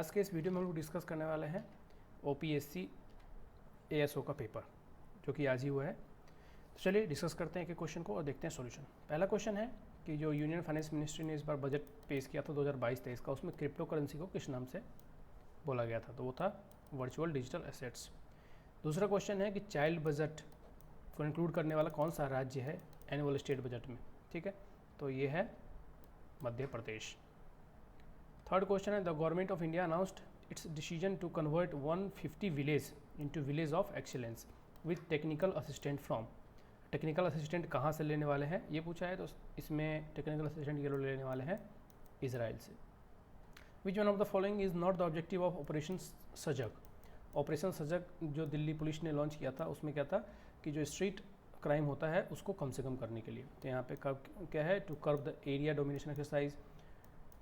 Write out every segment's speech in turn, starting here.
आज के इस वीडियो में हम लोग डिस्कस करने वाले हैं OPSC ASO का पेपर जो कि आज ही हुआ है। तो चलिए डिस्कस करते हैं एक क्वेश्चन को और देखते हैं सॉल्यूशन। पहला क्वेश्चन है कि जो यूनियन फाइनेंस मिनिस्ट्री ने इस बार बजट पेश किया था 2022-23 का, उसमें क्रिप्टो करेंसी को किस नाम से बोला गया था? तो वो था वर्चुअल डिजिटल एसेट्स। दूसरा क्वेश्चन है कि चाइल्ड बजट को इंक्लूड करने वाला कौन सा राज्य है एनुअल स्टेट बजट में? ठीक है, तो ये है मध्य प्रदेश। थर्ड क्वेश्चन है the government of India announced its decision to convert 150 village into village of excellence with technical assistant from. Technical assistant कहाँ से लेने वाले हैं ये पूछा है, तो इसमें टेक्निकल असिस्टेंट ये लोग लेने वाले हैं इजराइल से। Which one of the following is not the objective of operation सजग? ऑपरेशन सजग जो दिल्ली पुलिस ने लॉन्च किया था उसमें क्या था कि जो स्ट्रीट क्राइम होता है उसको कम से कम करने के लिए। तो यहाँ पे क्या है, to curb the area domination exercise,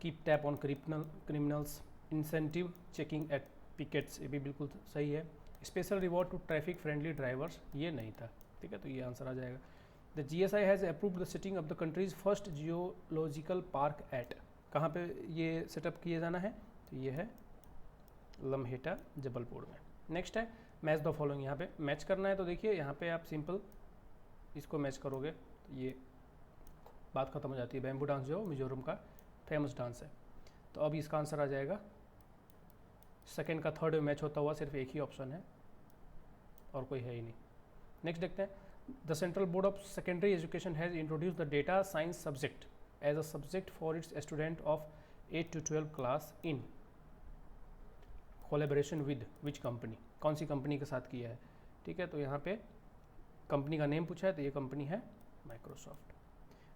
keep tap on criminals, incentive checking at pickets, ये भी बिल्कुल सही है। Special reward to traffic friendly drivers, ये नहीं था। ठीक है, तो ये आंसर आ जाएगा। The GSI has approved the siting of the country's first geological park at, कहाँ पे ये सेटअप किए जाना है? तो ये है लम्हेटा जबलपुर में। नेक्स्ट है मैच द फॉलोइंग, यहाँ पे मैच करना है। तो देखिए यहाँ पे आप सिंपल इसको मैच करोगे तो ये बात खत्म हो जाती है। बैम्बू डांस जो मिजोरम का फेमस डांस है, तो अब इसका आंसर आ जाएगा सेकंड का थर्ड मैच होता हुआ सिर्फ एक ही ऑप्शन है और कोई है ही नहीं। नेक्स्ट देखते हैं the central board of secondary education has introduce the data science subject as a subject for its student of 8 to 12 class in collaboration with which company? कौन सी कंपनी के साथ किया है? ठीक है, तो यहाँ पे कंपनी का नेम पूछा है, तो ये कंपनी है Microsoft.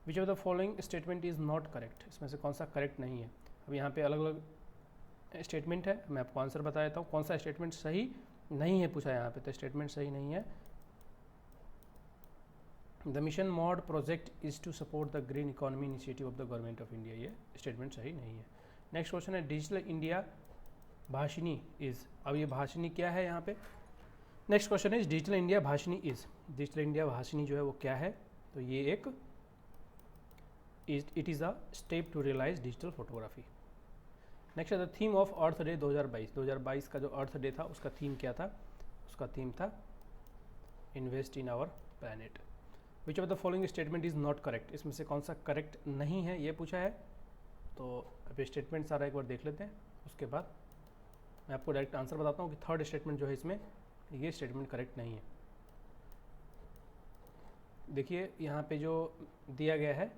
Which of the following statement is not correct? इसमें से कौन सा करेक्ट नहीं है? अब यहाँ पे अलग अलग स्टेटमेंट है, मैं आपको आंसर बता देता हूँ कौन सा स्टेटमेंट सही नहीं है पूछा है यहाँ पे। तो स्टेटमेंट सही नहीं है। The mission mode project is to support the green economy initiative of the government of India, ये स्टेटमेंट सही नहीं है। नेक्स्ट क्वेश्चन है डिजिटल इंडिया भाषिनी इज़, अब ये भाषिनी क्या है यहाँ पे? नेक्स्ट क्वेश्चन है digital India Bhashini is, digital India Bhashini जो है वो क्या है? तो ये एक it is a step to realise digital photography. Next है the theme of earth day 2022। 2022 का जो अर्थ डे था उसका थीम क्या था? उसका थीम था invest in our planet. Which of the following statement is not correct? इसमें से कौन सा करेक्ट नहीं है ये पूछा है। तो अब स्टेटमेंट सारा एक बार देख लेते हैं, उसके बाद मैं आपको डायरेक्ट आंसर बताता हूँ कि थर्ड स्टेटमेंट जो है इसमें ये स्टेटमेंट करेक्ट नहीं है। देखिए यहाँ पे जो दिया गया है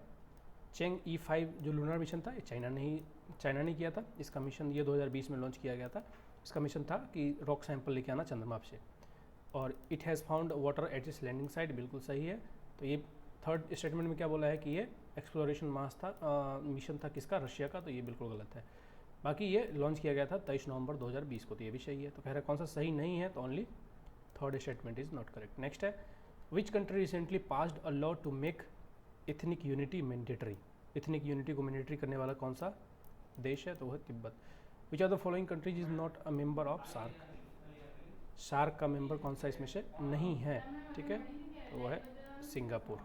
चेंग E5 जो लूनर मिशन था, ये चाइना ने किया था। इसका मिशन ये 2020 में लॉन्च किया गया था। इसका मिशन था कि रॉक सैंपल लेके आना चंद्रमा से, और it has found water at its landing site, बिल्कुल सही है। तो ये थर्ड स्टेटमेंट में क्या बोला है कि ये एक्सप्लोरेशन मास था, मिशन था किसका? रशिया का, तो ये बिल्कुल गलत है। बाकी ये लॉन्च किया गया था 23 नवंबर 2020 को, तो ये भी सही है। तो कह रहा है कौन सा सही नहीं है? तो only third statement is not correct. Next है which country recently passed a law to make ethnic unity mandatory? Ethnic unity को मैंडेटरी करने वाला कौन सा देश है? तो वह Tibet. Which are the following countries is not a member of SAARC? SAARC का मेंबर कौन सा इसमें से नहीं है? ठीक है, तो वह है Singapore.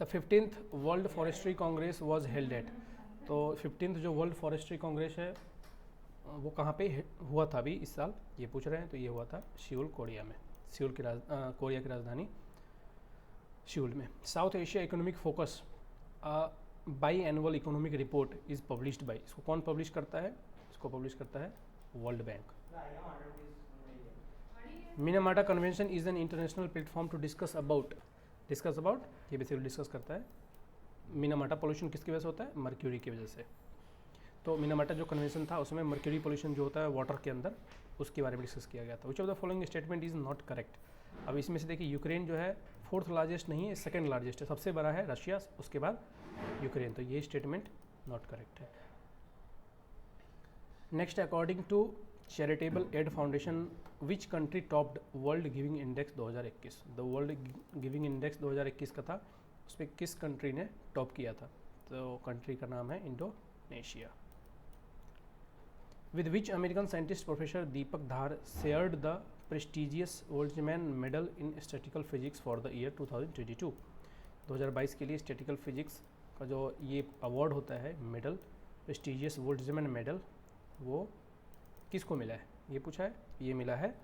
The 15th world forestry Congress was held at, तो 15th जो वर्ल्ड फॉरेस्ट्री कांग्रेस है वो कहाँ पे हुआ था अभी इस साल, ये पूछ रहे हैं। तो ये हुआ था सियोल कोरिया में, सियोल की कोरिया की राजधानी सियोल में। South Asia economic focus by annual economic report is published by, इसको कौन पब्लिश करता है? इसको पब्लिश करता है world bank. Minamata convention is an international platform to discuss about, ये बेसिकली डिस्कस करता है मिनामाटा पोल्यूशन किसकी वजह से होता है? मर्क्यूरी की वजह से। तो मिनामाटा जो कन्वेंशन था उसमें मर्क्यूरी पोल्यूशन जो होता है वाटर के अंदर, उसके बारे में डिस्कस किया गया था। Which of the following statement is not correct? अब इसमें से देखिए यूक्रेन जो है 4th लार्जेस्ट नहीं है, 2nd लार्जेस्ट है, सबसे बड़ा है रशिया, उसके बाद यूक्रेन, तो ये स्टेटमेंट नॉट करेक्ट है। Next, according to charitable aid foundation which country topped world giving index 2021? The world giving index 2021 का था, उस पर किस कंट्री ने टॉप किया था? तो कंट्री का नाम है Indonesia. With which American scientist Professor Deepak Dhar shared the prestigious Boltzmann Medal in Statistical Physics for the year 2022? 2022 के लिए स्टैटिकल फिजिक्स का जो ये अवार्ड होता है, मेडल, प्रेस्टिजियस बोल्ट्जमैन मेडल, वो किसको मिला है, ये पूछा है, ये मिला है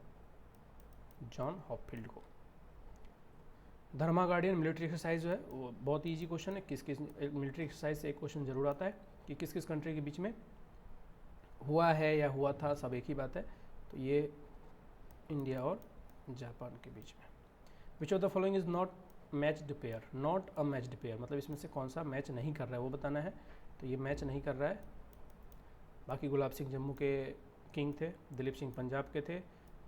जॉन हॉपफील्ड को। धर्मा गार्डियन मिलिट्री एक्सरसाइज जो है वो बहुत ईजी क्वेश्चन है, किस किस मिलिट्री एक्सरसाइज से एक क्वेश्चन जरूर आता है कि किस किस कंट्री के बीच में हुआ है या हुआ था, सब एक ही बात है। तो ये इंडिया और जापान के बीच में। Which of the following is not matched pair, not a matched pair मतलब इसमें से कौन सा मैच नहीं कर रहा है वो बताना है। तो ये मैच नहीं कर रहा है। बाकी गुलाब सिंह जम्मू के किंग थे, दिलीप सिंह पंजाब के थे,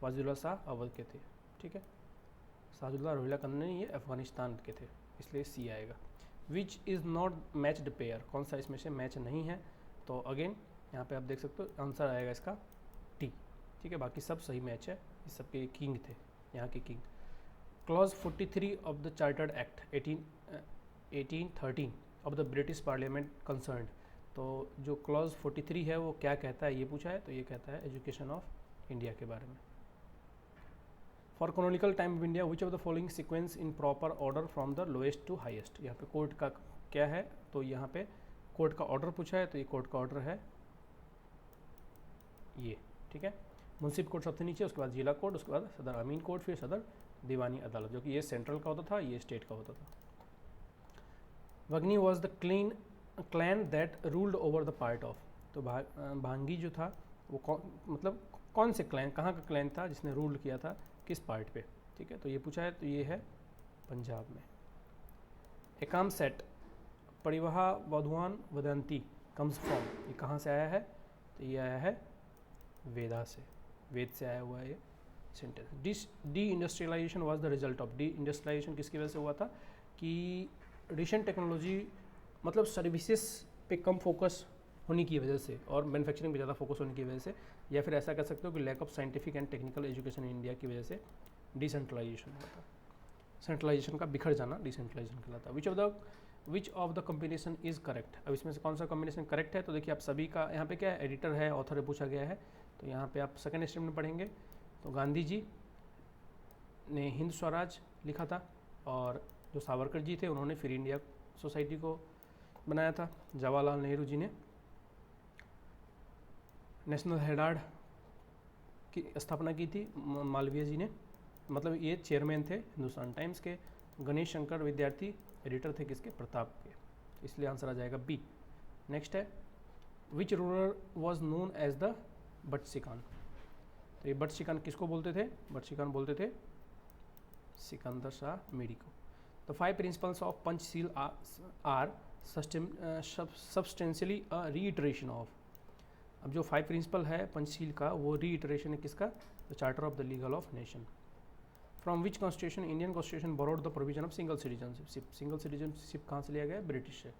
वाजिदुल्ला शाह अवध के थे, ठीक है। साजुल्ला रोहिला कन्नी ये अफगानिस्तान के थे, इसलिए सी आएगा। Which is not matched pair, कौन सा इसमें से मैच नहीं है। तो अगेन यहाँ पे आप देख सकते हो आंसर आएगा इसका टी, ठीक है। बाकी सब सही मैच है, इस सब के किंग थे, यहाँ के king. Clause 43 of the chartered act 1813 of the British parliament concern. तो जो क्लॉज 43 है वो क्या कहता है, ये पूछा है। तो ये कहता है एजुकेशन ऑफ इंडिया के बारे में। For canonical time of India which of the following sequence in proper order from the lowest to highest. यहाँ पे कोर्ट का क्या है, तो यहाँ पे कोर्ट का ऑर्डर पूछा है। तो ये कोर्ट का ऑर्डर है ये, ठीक है। मुंसिफ कोर्ट सबसे नीचे, उसके बाद जिला कोर्ट, उसके बाद सदर अमीन कोर्ट, फिर सदर दीवानी अदालत, जो कि ये सेंट्रल का होता था, ये स्टेट का होता था। Vagni was the clan that ruled over the part of. तो भांगी जो था वो मतलब कौन से क्लैन, कहाँ का क्लैन था जिसने रूल किया था किस पार्ट पे, ठीक है। तो ये पूछा है, तो ये है पंजाब में। एकाम सेट परिवाहा वधुआन वदंती कम्स फ्रॉम, ये कहाँ से आया है, तो ये आया है वेदा से, वेद से आया हुआ है ये sentence. Deindustrialisation was the result of, deindustrialisation किसकी वजह से हुआ था कि रिसेंट टेक्नोलॉजी मतलब सर्विसेज पे कम फोकस होने की वजह से और मैन्युफैक्चरिंग पे ज़्यादा फोकस होने की वजह से, या फिर ऐसा कह सकते हो कि lack of scientific and technical education in India की वजह से डिसेंट्रलाइजेशन हुआ था। सेंट्रलाइजेशन का बिखर जाना डिसेंट्रलाइजेशन कहलाता है। Which of the combination is correct, अब इसमें से कौन सा कॉम्बिनेशन करेक्ट है। तो देखिए आप सभी का यहाँ पे क्या है, एडिटर है, ऑथर है, पूछा गया है। तो यहाँ पे आप सेकेंड स्टेटमेंट पढ़ेंगे तो गांधी जी ने हिंद स्वराज लिखा था, और जो सावरकर जी थे उन्होंने फिर इंडिया सोसाइटी को बनाया था। जवाहरलाल नेहरू जी ने नेशनल हेराल्ड की स्थापना की थी, मालवीय जी ने, मतलब ये चेयरमैन थे हिंदुस्तान टाइम्स के। गणेश शंकर विद्यार्थी एडिटर थे किसके, प्रताप के, इसलिए आंसर आ जाएगा बी। नेक्स्ट है which ruler was known as the Butshikan. तो ये बटसिकान किसको बोलते थे, बटसिकान बोलते थे सिकंदर शाह मीरी को। The 5 principles of Panchsheel are substantially a reiteration of. अब जो 5 प्रिंसिपल है पंचशील का वो रीइटरेशन है किसका, the charter of the legal of nation. From which constitution Indian constitution borrowed the provision of single citizenship. Single citizenship कहाँ से लिया गया, ब्रिटिश से।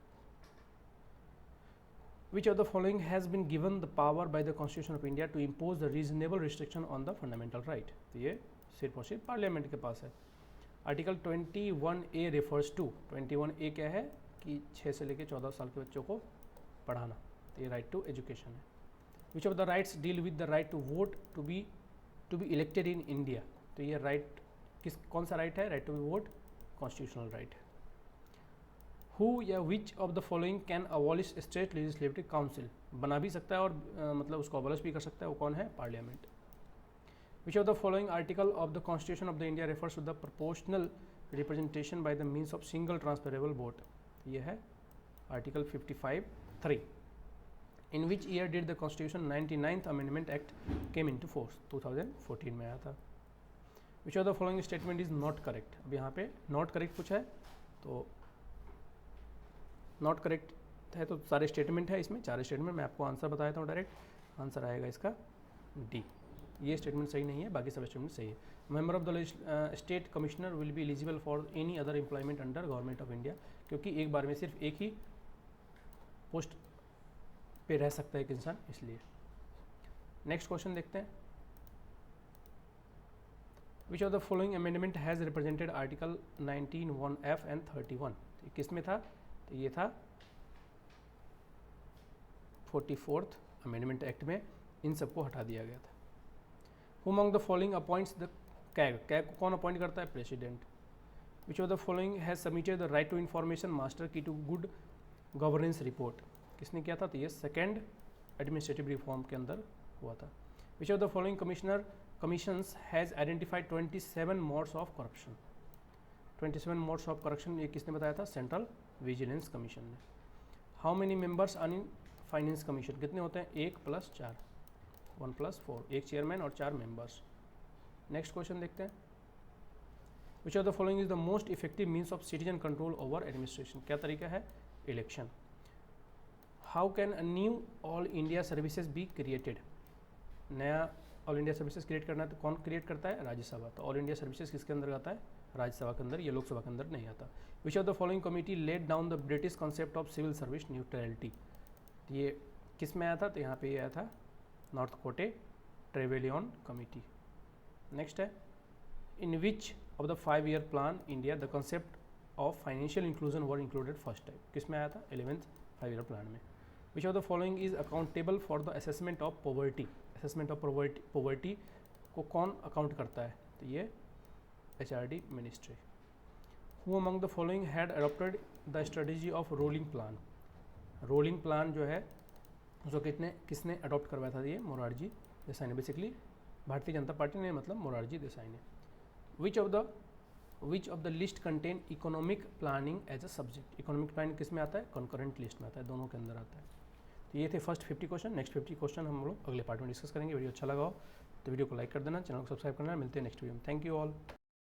Which of the following has been given the power by the constitution of India to impose the reasonable restriction on the fundamental right. तो ये सिर्फ और सिर्फ पार्लियामेंट के पास है। Article 21A refers to, 21A क्या है कि 6 से लेकर 14 साल के बच्चों को पढ़ाना, तो ये राइट टू एजुकेशन है। Which of the rights deal with the right to vote to be elected in India. तो ये राइट कौन सा राइट है, right to be vote constitutional right है। हु या which of the following can abolish state legislative council, बना भी सकता है और मतलब उसको अबॉलिश भी कर सकता है, वो कौन है, parliament. Which of the following article of the constitution of the India refers to the proportional representation by the means of single transferable vote. ये है article 55(3). In which year did the constitution 99th amendment act came into force, 2014 में आया था। Which of the following statement is not correct. अब यहाँ पे not correct पूछा है, तो नॉट करेक्ट है तो सारे स्टेटमेंट है इसमें, 4 स्टेटमेंट, मैं आपको आंसर बताया था डायरेक्ट, आंसर आएगा इसका डी। ये स्टेटमेंट सही नहीं है, बाकी सब स्टेटमेंट सही है। Member of the state commissioner will be eligible for any other employment under government of India, क्योंकि एक बार में सिर्फ एक ही पोस्ट पे रह सकता है एक इंसान, इसलिए। नेक्स्ट क्वेश्चन देखते हैं। विच of the following amendment has represented article 19(1)(f) and 31। किस में था, तो ये था 44th अमेंडमेंट एक्ट में, इन सबको हटा दिया गया था। Who among the following appoints the CAG, CAG को कौन अपॉइंट करता है, president. Which of the following has submitted the right to information master key to good governance report, किसने किया था, तो ये 2nd एडमिनिस्ट्रेटिव रिफॉर्म के अंदर हुआ था। Which of the following commissions has identified 27 modes of corruption. 27 modes of corruption ये किसने बताया था? सेंट्रल विजिलेंस कमीशन ने। How many members are in finance commission? कितने होते हैं? 1 + 4, 1 + 4, एक चेयरमैन और 4 मेंबर्स। नेक्स्ट क्वेश्चन देखते हैं। विच of the following is the most effective means of citizen control over administration? क्या तरीका है? Election. How can a knew all India services be created? नया ऑल इंडिया सर्विसेज क्रिएट करना है तो कौन क्रिएट करता है? राज्यसभा। तो ऑल इंडिया सर्विसेज किसके अंदर आता है? राज्यसभा के अंदर, ये लोकसभा के अंदर नहीं आता। Which of the following committee laid down the British concept of civil service neutrality? ये किस में आया था? तो यहाँ पे ये आया था नॉर्थ कोटे ट्रेवेलियन कमिटी। नेक्स्ट है, in which of the 5-year plan India the concept of financial inclusion were included first time? किस में आया था? 11th 5-year प्लान में। Which of the following is accountable for the assessment of poverty? Assessment of poverty को कौन account करता है? तो ये HRD ministry. Who among the following had adopted the strategy of rolling plan? Rolling plan जो है उसको किसने अडॉप्ट करवाया था? ये मोरारजी देसाई ने। बेसिकली भारतीय जनता पार्टी ने, मतलब मोरारजी देसाई ने। Which of the list contain economic planning as a subject? Economic planning किस में आता है? कॉन्करेंट लिस्ट में आता है, दोनों के अंदर आता है। तो ये थे फर्स्ट 50 क्वेश्चन। नेक्स्ट 50 क्वेश्चन हम लोग अगले पार्ट में डिस्कस करेंगे। वीडियो अच्छा लगा हो तो वीडियो को लाइक कर देना, चैनल को सब्सक्राइब करना। मिलते हैं नेक्स्ट वीडियो में। Thank you all.